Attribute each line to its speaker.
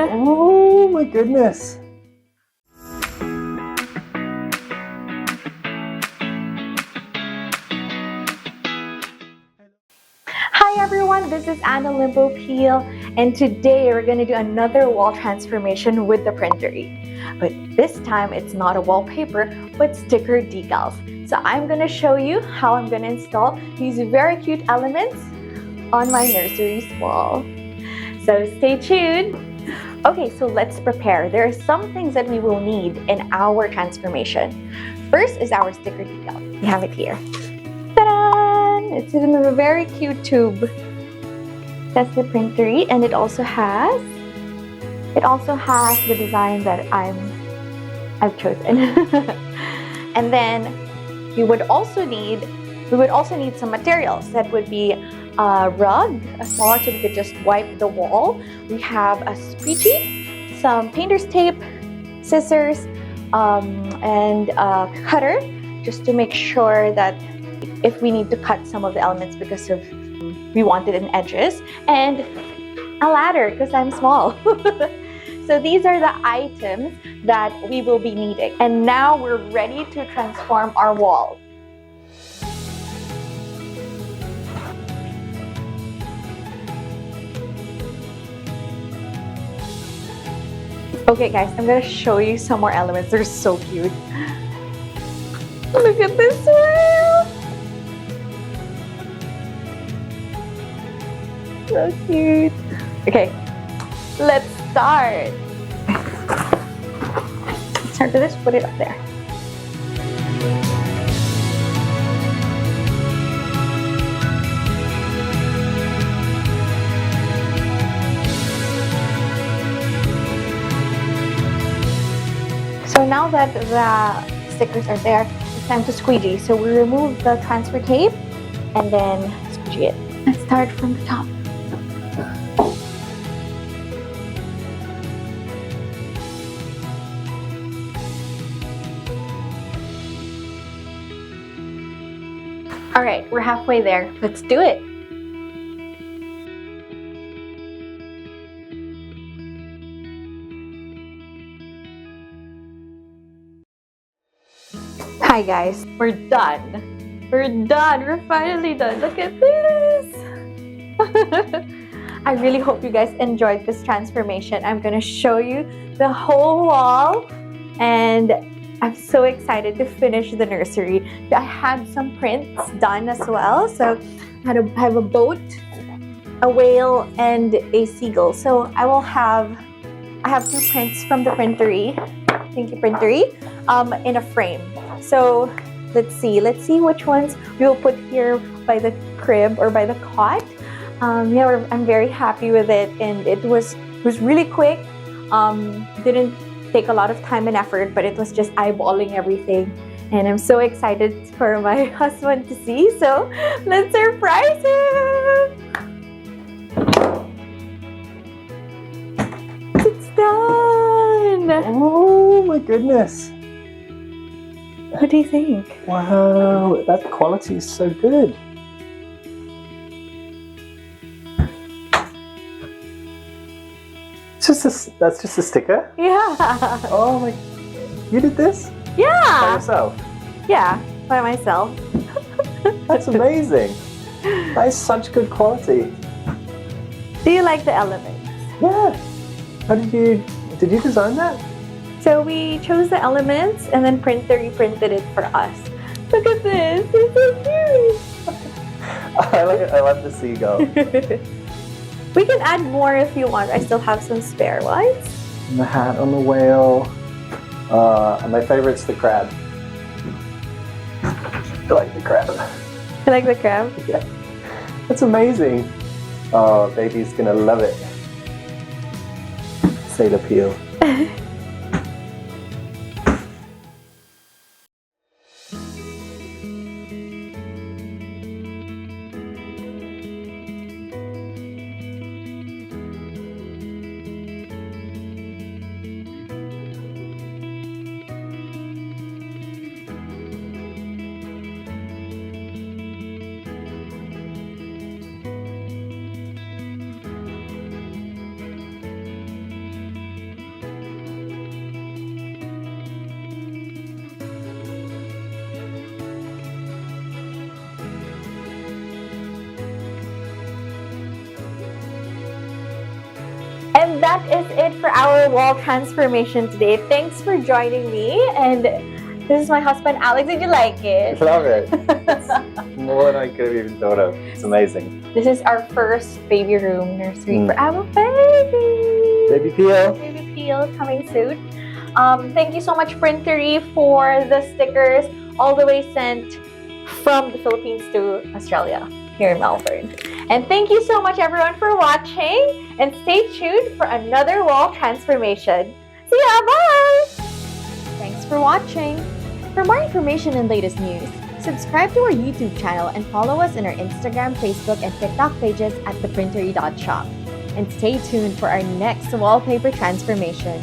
Speaker 1: Oh my goodness.
Speaker 2: Hi everyone, this is Anna Limbo Peel, and today we're going to do another wall transformation with the Printerie. But this time it's not a wallpaper, but sticker decals. So I'm going to show you how I'm going to install these very cute elements on my nursery's wall. So stay tuned. Okay, so let's prepare. There are some things that we will need in our transformation. First is our sticker decal. We have it here. Ta-da! It's in a very cute tube. That's the Printerie, and it also has the design that I've chosen. And then we would also need some materials. That would be a rug, a smaller, so we could just wipe the wall. We have a squeegee, some painter's tape, scissors, and a cutter, just to make sure that if we need to cut some of the elements because of we want it in edges, and a ladder because I'm small. So these are the items that we will be needing. And now we're ready to transform our wall. Okay guys, I'm gonna show you some more elements. They're so cute. Look at this one! So cute. Okay, let's start. Let's start with this, put it up there. So now that the stickers are there, it's time to squeegee. So we remove the transfer tape and then squeegee it. Let's start from the top. All right, we're halfway there. Let's do it. Hi guys, we're done. We're done. We're finally done. Look at this. I really hope you guys enjoyed this transformation. I'm going to show you the whole wall, and I'm so excited to finish the nursery. I had some prints done as well. So I have a boat, a whale, and a seagull. So I have two prints from the Printerie. Thank you, Printerie. In a frame. So let's see which ones we will put here by the crib or by the cot. Yeah, I'm very happy with it, and it was really quick. Didn't take a lot of time and effort, but it was just eyeballing everything, and I'm so excited for my husband to see. So let's surprise him. It's done.
Speaker 1: Oh my goodness.
Speaker 2: What do you think?
Speaker 1: Wow, that quality is so good. That's just a sticker?
Speaker 2: Yeah.
Speaker 1: Oh my, you did this?
Speaker 2: Yeah.
Speaker 1: By yourself?
Speaker 2: Yeah, by myself.
Speaker 1: That's amazing. That is such good quality.
Speaker 2: Do you like the elements?
Speaker 1: Yeah. How did you design that?
Speaker 2: So we chose the elements, and then Printerie printed it for us. Look at this, it's so cute.
Speaker 1: I love the seagull.
Speaker 2: We can add more if you want. I still have some spare ones.
Speaker 1: And the hat on the whale. And my favorite's the crab. I like the crab.
Speaker 2: You like the crab?
Speaker 1: Yeah. That's amazing. Oh, baby's gonna love it. Sailor Peel.
Speaker 2: that is it for our wall transformation today. Thanks for joining me. And this is my husband, Alex. Did you like it?
Speaker 1: Love it. It's more than I could have even thought of. It's amazing.
Speaker 2: This is our first baby room nursery for our baby.
Speaker 1: Baby Peel.
Speaker 2: Baby Peel coming soon. Thank you so much, Printerie, for the stickers all the way sent from the Philippines to Australia here in Melbourne. And thank you so much, everyone, for watching. And stay tuned for another wall transformation. See ya! Bye! Thanks for watching. For more information and latest news, subscribe to our YouTube channel and follow us on our Instagram, Facebook, and TikTok pages at theprinterie.shop. And stay tuned for our next wallpaper transformation.